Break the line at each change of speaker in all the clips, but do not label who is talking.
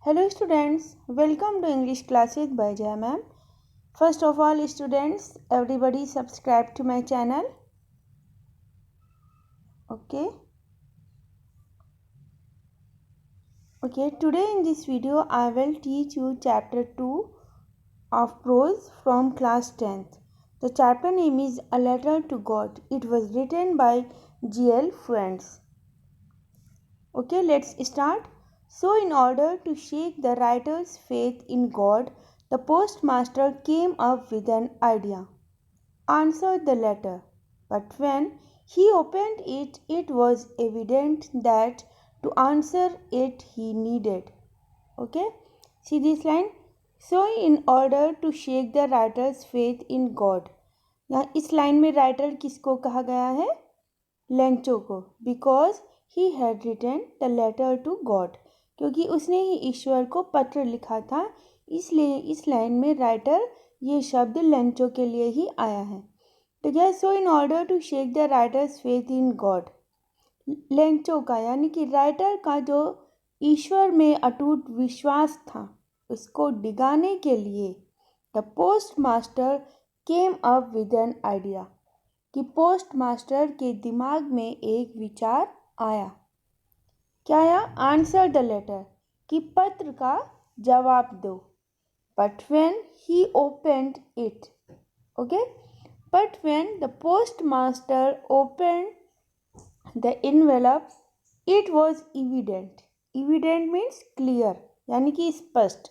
Hello students, welcome to English classes by Jaya ma'am. First of all students, everybody subscribe to my channel. Okay. Today in this video I will teach you chapter 2 of prose from class 10th. The chapter name is A Letter to God. It was written by G.L. Friends. Okay, let's start. So, in order to shake the writer's faith in God, the postmaster came up with an idea. Answered the letter, but when he opened it, it was evident that to answer it he needed. Okay, see this line. So, in order to shake the writer's faith in God, यहाँ इस line में writer किसको कहा गया है? Lencho को, because he had written the letter to God, क्योंकि उसने ही ईश्वर को पत्र लिखा था, इसलिए इस लाइन में राइटर ये शब्द लेंचो के लिए ही आया है. तो क्या, so in order to shake the writer's faith in God, Lencho का यानी कि राइटर का जो ईश्वर में अटूट विश्वास था उसको डिगाने के लिए the post master came up with an idea, कि पोस्ट मास्टर के दिमाग में एक विचार आया. क्या आया? आंसर द लेटर, कि पत्र का जवाब दो. But when he opened it, okay, but when the post master opened the envelope, it was evident. Evident means clear, यानी कि स्पष्ट.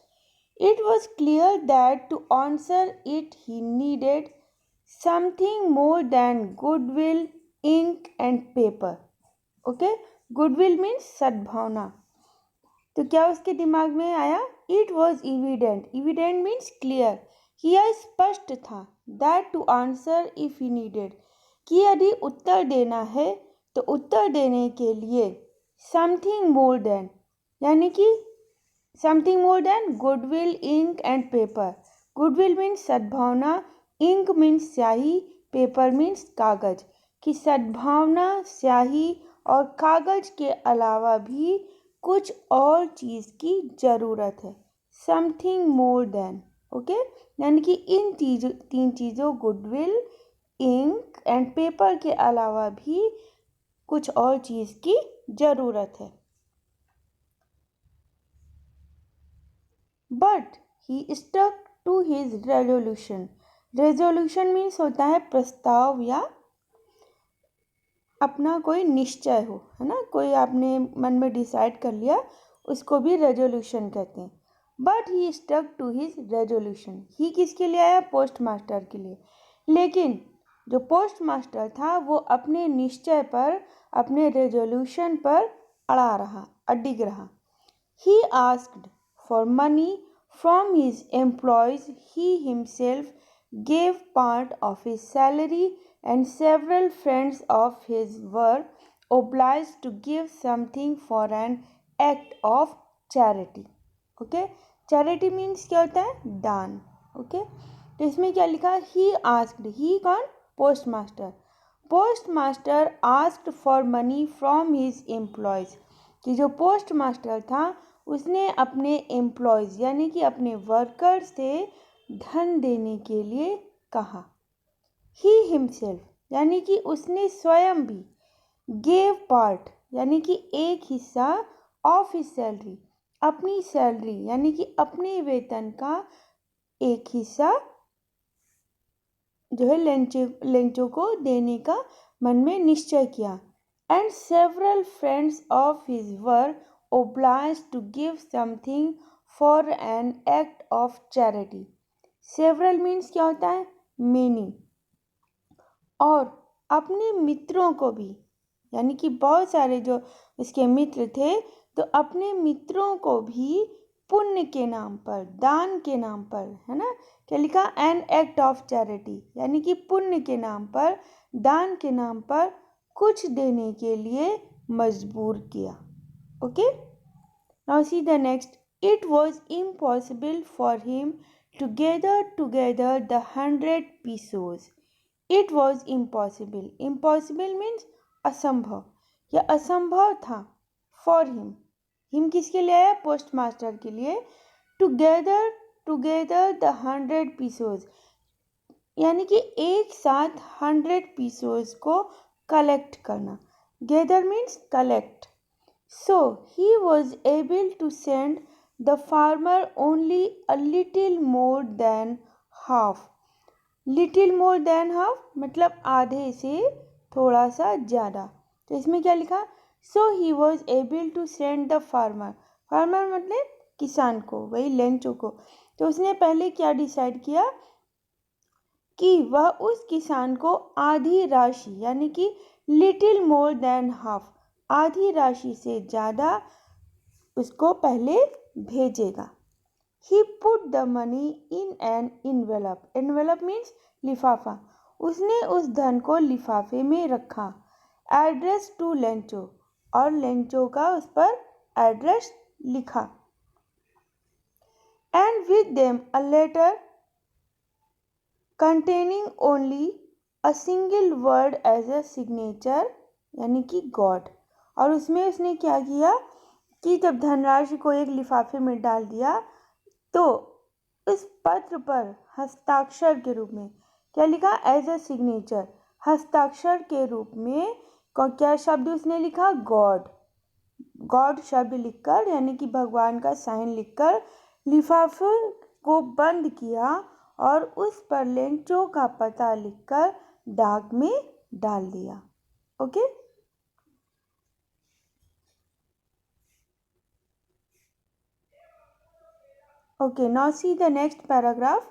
It was clear that to answer it he needed something more than goodwill, ink and paper. Okay, goodwill means सद्भावना. तो क्या उसके दिमाग में आया? It was evident. Evident means clear, कि यह स्पष्ट था. That to answer if he needed, कि यदि उत्तर देना है तो उत्तर देने के लिए समथिंग मोर देन, यानी कि something more than goodwill, ink and paper. Goodwill means सद्भावना, इंक मीन्स स्याही, पेपर मीन्स कागज, कि सद्भावना, स्याही और कागज के अलावा भी कुछ और चीज़ की ज़रूरत है. समथिंग मोर देन, ओके, यानी कि इन तीन चीज़ों गुडविल, इंक एंड पेपर के अलावा भी कुछ और चीज़ की ज़रूरत है. But he stuck to his resolution. Resolution means होता है प्रस्ताव या अपना कोई निश्चय हो, है ना, कोई आपने मन में डिसाइड कर लिया, उसको भी रेजोल्यूशन कहते हैं. But he stuck to his resolution. ही किसके लिए आया? पोस्ट मास्टर के लिए. लेकिन जो पोस्ट मास्टर था वो अपने निश्चय पर, अपने रेजोल्यूशन पर अड़ा रहा, अडिग रहा. He asked for money from his employees. He himself gave part of his salary, and several friends of his were obliged to give something for an act of charity. Okay, charity means क्या होता है? दान. Okay, तो इसमें क्या लिखा? He asked. He कौन? Post master. Post master asked for money from his employees, कि जो पोस्ट मास्टर था उसने अपने एम्प्लॉयज़ यानी कि अपने वर्कर से धन देने के लिए कहा. ही हिमसेल्फ यानी कि उसने स्वयं भी, गेव पार्ट यानी कि एक हिस्सा, ऑफ हिज सैलरी अपनी सैलरी यानी कि अपने वेतन का एक हिस्सा जो है लेंचो को देने का मन में निश्चय किया. And several friends of his were obliged to give something for an act of charity. Several means क्या होता है? Many. और अपने मित्रों को भी, यानी कि बहुत सारे जो इसके मित्र थे, तो अपने मित्रों को भी पुण्य के नाम पर, दान के नाम पर, है ना, क्या लिखा? एन एक्ट ऑफ चैरिटी, यानी कि पुण्य के नाम पर, दान के नाम पर कुछ देने के लिए मजबूर किया. Okay, now see the next. It was impossible for him to gather together the 100 pesos. It was impossible. Impossible means असंभव, या असंभव था. For him, हिम किसके लिए आया? पोस्ट मास्टर के लिए। टुगेदर द 100 पीसोज, यानी कि एक साथ 100 पीसोज को कलेक्ट करना। Gather means collect. So he was able to send the farmer only a little more than half. Little more than half मतलब आधे से थोड़ा सा ज़्यादा। तो इसमें क्या लिखा? So he was able to send the farmer. Farmer मतलब किसान को, वही लेंचो को। तो उसने पहले क्या डिसाइड किया कि वह उस किसान को आधी राशि, यानी कि लिटिल मोर देन हाफ, आधी राशि से ज़्यादा उसको पहले भेजेगा। He put the money in an envelope. Envelope means लिफाफा। उसने उस धन को लिफाफे में रखा। एड्रेस टू लेंचो, और लेंचो का उस पर एड्रेस लिखा। And with them a letter containing only a single word as a signature, यानी कि गॉड। और उसमें उसने क्या किया कि जब धनराशि को एक लिफाफे में डाल दिया तो उस पत्र पर हस्ताक्षर के रूप में क्या लिखा? एज अ सिग्नेचर, हस्ताक्षर के रूप में क्या शब्द उसने लिखा? गॉड। गॉड शब्द लिखकर, यानी कि भगवान का साइन लिखकर लिफाफे को बंद किया और उस पर लेंचो का पता लिखकर डाक में डाल दिया। Okay. Okay, now see the next paragraph.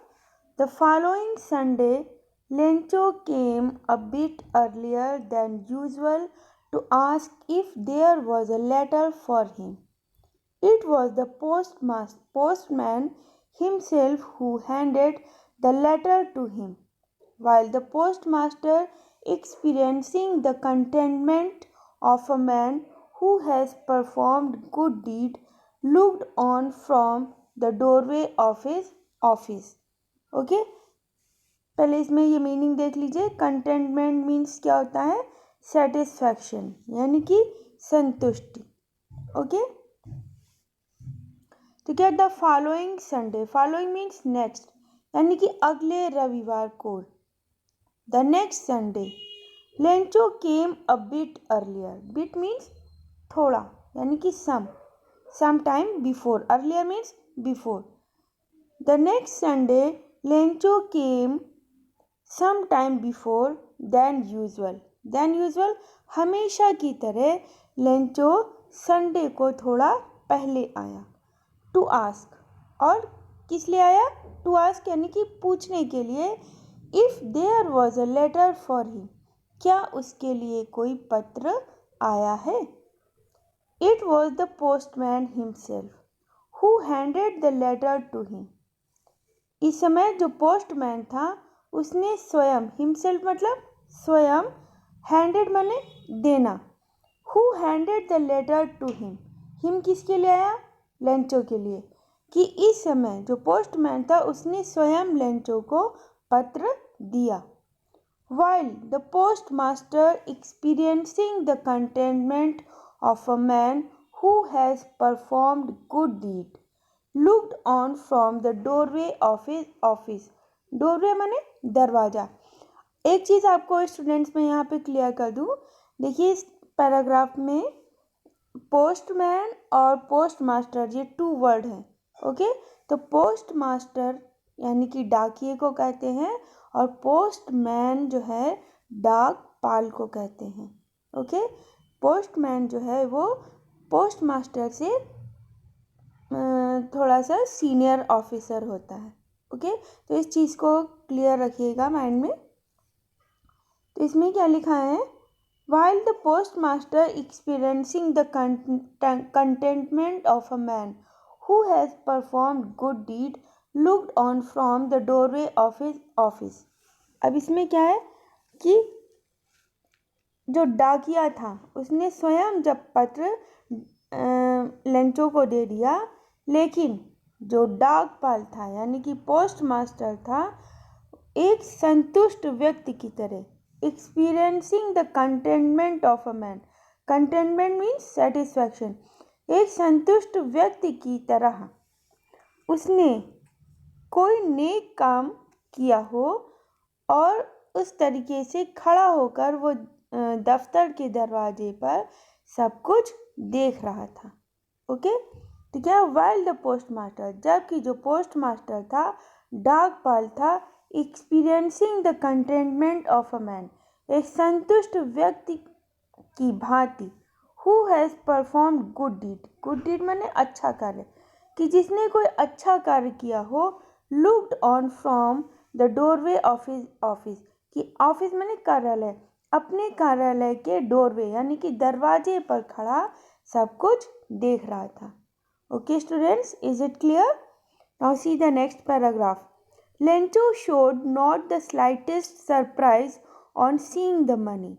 The following Sunday, Lencho came a bit earlier than usual to ask if there was a letter for him. It was the postman himself who handed the letter to him. While the postmaster, experiencing the contentment of a man who has performed good deed, looked on from the doorway of his office. Okay, पहले इसमें ये meaning देख लीजिए। Containment means क्या होता है? Satisfaction, यानी कि संतुष्टि। ओके, तो क्या? The following Sunday, following means next, यानी कि अगले रविवार को। The next Sunday Lencho came a bit earlier. Bit means थोड़ा, यानी कि some time before. Earlier means before. The next Sunday Lencho came some time before than usual. Than usual हमेशा की तरह लेंचो संडे को थोड़ा पहले आया। टू आस्क, और किस लिए आया? टू आस्क यानी कि पूछने के लिए। If there was a letter for him, क्या उसके लिए कोई पत्र आया है? It was the postman himself who handed the letter to him. इस समय जो पोस्टमैन था उसने स्वयं, हिमसेल्फ मतलब स्वयं, हैंडेड माने देना, who handed the letter to him. Him किसके लिए आया? लेंचो के लिए। कि इस समय जो पोस्टमैन था उसने स्वयं लेंचो को पत्र दिया। While the postmaster, experiencing the contentment of a man who has performed good deed, looked on from the doorway of his office. doorway माने दरवाज़ा। एक चीज़ आपको स्टूडेंट्स में यहाँ पे क्लियर कर दूँ। देखिए इस पैराग्राफ में पोस्टमैन और पोस्टमास्टर ये 2 वर्ड हैं। ओके, तो पोस्टमास्टर यानी कि डाकिये को कहते हैं और पोस्टमैन जो है डाकपाल को कहते हैं। ओके, पोस्टमैन जो है वो पोस्टमास्टर से थोड़ा सा सीनियर ऑफिसर होता है। ओके, तो इस चीज़ को क्लियर रखिएगा माइंड में। तो इसमें क्या लिखा है? While the postmaster, experiencing the contentment of a man who has performed good deed, looked on from the doorway of his office. अब इसमें क्या है कि जो डाकिया था उसने स्वयं जब पत्र लेंचो को दे दिया, लेकिन जो डाकपाल था यानी कि पोस्टमास्टर था, एक संतुष्ट व्यक्ति की तरह, experiencing the contentment of a man. Contentment means satisfaction, एक संतुष्ट व्यक्ति की तरह उसने कोई नेक काम किया हो और उस तरीके से खड़ा होकर वो दफ्तर के दरवाजे पर सब कुछ देख रहा था। ओके, तो क्या वाइल द पोस्ट मास्टर, जबकि जो पोस्ट मास्टर था, डाकपाल था, experiencing the contentment of a man, एक संतुष्ट व्यक्ति की भांति, who has performed good deed, good deed माने अच्छा कार्य, कि जिसने कोई अच्छा कार्य किया हो, looked on from the doorway of his office, कि ऑफिस माने कार्यालय, अपने कार्यालय के डोरवे यानी कि दरवाजे पर खड़ा सब कुछ देख रहा था। Okay students, is it clear? Now see the next paragraph. Lencho showed not the slightest surprise on seeing the money.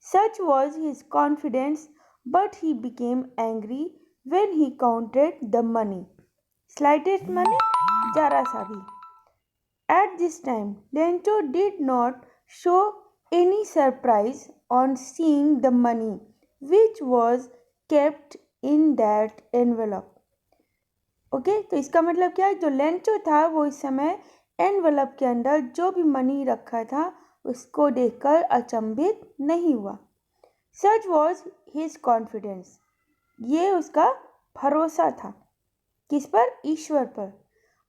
Such was his confidence, but he became angry when he counted the money. Slightest money, जरा सा भी. At this time, Lencho did not show any surprise on seeing the money which was kept in that envelope. Okay, तो इसका मतलब क्या है, जो Lencho था वो इस समय एनवलप के अंदर जो भी मनी रखा था उसको देखकर अचंभित नहीं हुआ। सच वॉज हिज कॉन्फिडेंस, ये उसका भरोसा था, किस पर? ईश्वर पर।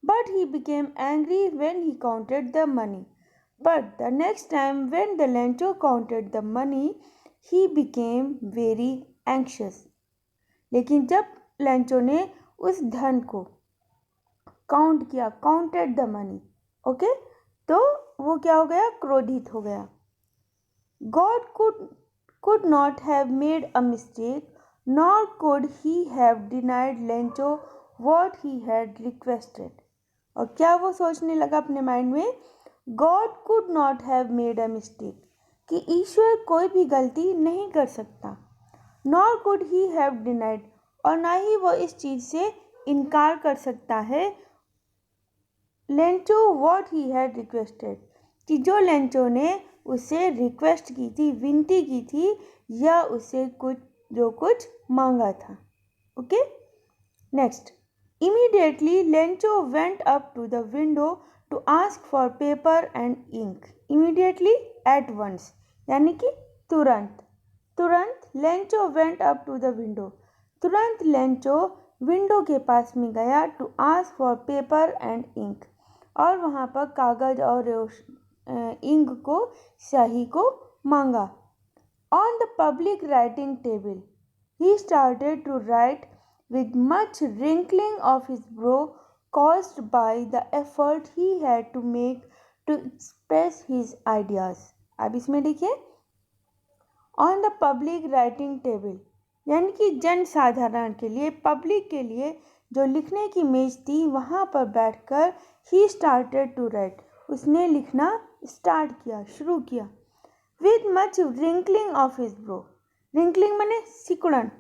But he became angry when he counted the money, but the next time when the Lencho counted the money he became very anxious. लेकिन जब लेंचो ने उस धन को काउंट किया, काउंटेड द मनी, ओके, तो वो क्या हो गया? क्रोधित हो गया। God could not have made a mistake, nor could he have denied Lencho what he had requested. और क्या वो सोचने लगा अपने माइंड में, God could not have made a mistake, कि ईश्वर कोई भी गलती नहीं कर सकता, nor could he have denied, और ना ही वो इस चीज़ से इनकार कर सकता है, Lencho what he had requested, कि जो लेंचो ने उसे रिक्वेस्ट की थी, विनती की थी, या उसे जो कुछ मांगा था। Okay, next. Immediately Lencho went up to the window to ask for paper and ink. Immediately, at once, यानी कि तुरंत। तुरंत Lencho went up to the window, तुरंत लेंचो विंडो के पास में गया, to ask for paper and ink, और वहाँ पर कागज़ और इंक को, स्याही को मांगा। On the public writing table he started to write with much wrinkling of his brow caused by the effort he had to make to express his ideas. अब इसमें देखिए, on the public writing table, यानी कि जन साधारण के लिए, public के लिए जो लिखने की मेज थी, वहाँ पर बैठकर ही स्टार्टेड टू राइट, उसने लिखना स्टार्ट किया, शुरू किया। With much wrinkling of his bro, wrinkling माने सिकुड़न,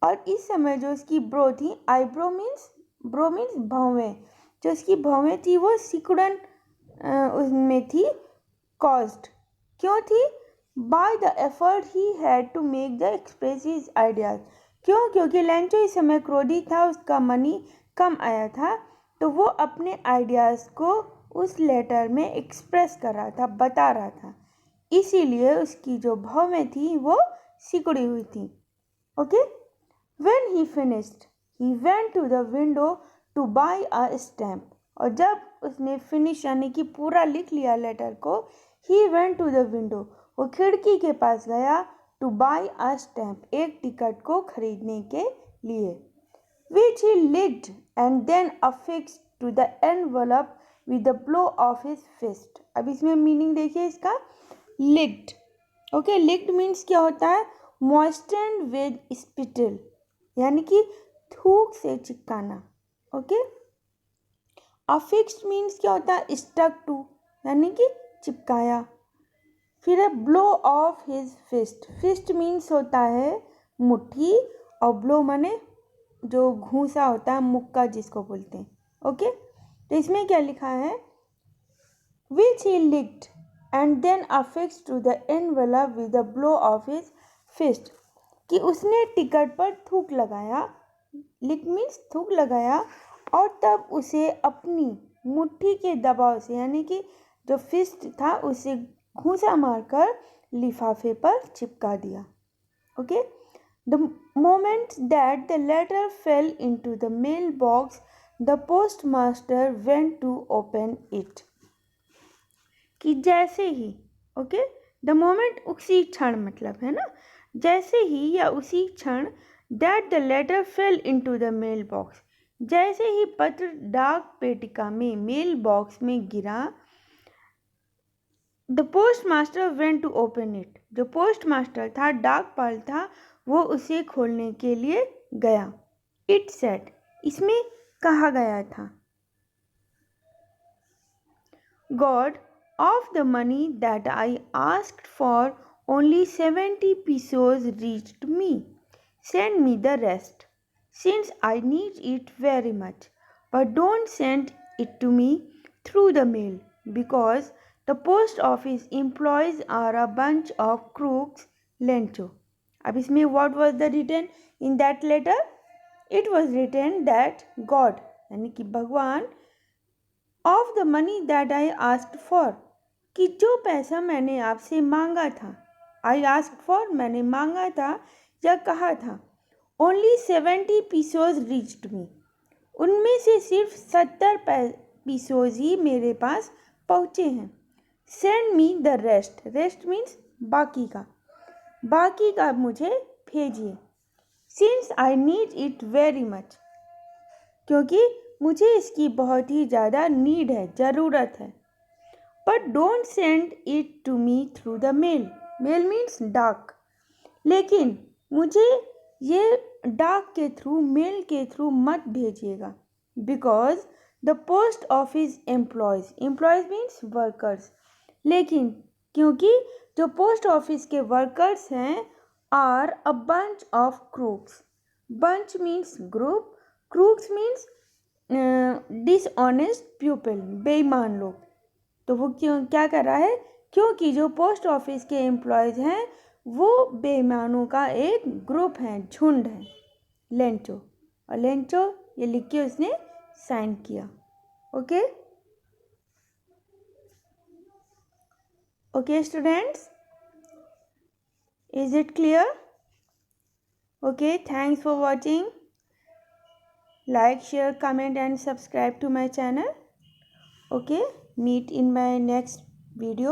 और इस समय जो उसकी ब्रो थी, आईब्रो मीन्स, ब्रो मीन्स भौवें, जो उसकी भौवें थी वो सिकुड़न उसमें थी, कॉज्ड, क्यों थी? By the effort he had to make the express his ideas, क्यों? क्योंकि लेंचो इस समय क्रोधित था, उसका मनी कम आया था, तो वो अपने आइडियाज़ को उस लेटर में एक्सप्रेस कर रहा था, बता रहा था, इसीलिए उसकी जो भौवें थी वो सिकुड़ी हुई थी। Okay, When he finished, he went to the window to buy a stamp. और जब उसने फिनिश यानी कि पूरा लिख लिया लेटर को, he went to the window, वो खिड़की के पास गया, to buy a stamp, एक टिकट को खरीदने के लिए, which he licked and then affixed to the envelope with the blow of his fist. अब इसमें मीनिंग देखिए इसका, licked, ओके, licked मीन्स क्या होता है? moistened with spittle, यानी कि थूक से चिपकाना। ओके, अफिक्स्ड मीन्स क्या होता है? स्टक टू, यानी कि चिपकाया। फिर है blow of his fist, fist means होता है मुट्ठी, और ब्लो माने जो घूंसा होता है, मुक्का जिसको बोलते हैं। ओके, तो इसमें क्या लिखा है? Which he licked and then affixed to the envelope with the blow of his fist, कि उसने टिकट पर थूक लगाया लिक मीन्स थूक लगाया, और तब उसे अपनी मुट्ठी के दबाव से, यानी कि जो फिस्ट था उसे घूंसा मारकर लिफाफे पर चिपका दिया. Okay. The moment that the letter fell into the mailbox, the postmaster went to open it. कि जैसे ही, ओके, द मोमेंट उसी क्षण मतलब है ना, जैसे ही या उसी क्षण, that the letter fell into the mailbox, जैसे ही पत्र डाक पेटिका में, मेल बॉक्स में गिरा, the postmaster went to open it, जो पोस्ट मास्टर था, डाकपाल था, वो उसे खोलने के लिए गया. इट सेड, इसमें कहा गया था, God, of the money that I asked for, only 70 pesos reached me. Send me the rest, since I need it very much. But don't send it to me through the mail, because the post office employees are a bunch of crooks. Lencho. अब इसमें what was the written in that letter? It was written that God, यानी कि भगवान, of the money that I asked for, कि जो पैसा मैंने आपसे मांगा था, आई आस्क फॉर मैंने मांगा था या कहा था, ओनली 70 पीसोज रीच्ड मी, उनमें से सिर्फ 70 पीसोज ही मेरे पास पहुँचे हैं. Send me the rest, rest means बाकी का, बाकी का मुझे भेजिए. Since I need it very much, क्योंकि मुझे इसकी बहुत ही ज़्यादा नीड है, ज़रूरत है. But don't send it to me through the mail, mail means डाक, लेकिन मुझे ये डाक के थ्रू, मेल के थ्रू मत भेजिएगा. Because the post office employees, employees means workers, लेकिन क्योंकि जो पोस्ट ऑफिस के वर्कर्स हैं, are a bunch of crooks, bunch means group, crooks means dishonest people, बेईमान लोग. तो वो क्यों क्या कर रहा है, क्योंकि जो पोस्ट ऑफिस के एम्प्लॉयज़ हैं वो बेईमानों का एक ग्रुप है, झुंड है. लेंचो, और लेंचो ये लिख के उसने साइन किया. Okay. Okay students, is it clear? Okay, thanks for watching. Like, share, comment and subscribe to my channel. Okay, meet in my next video.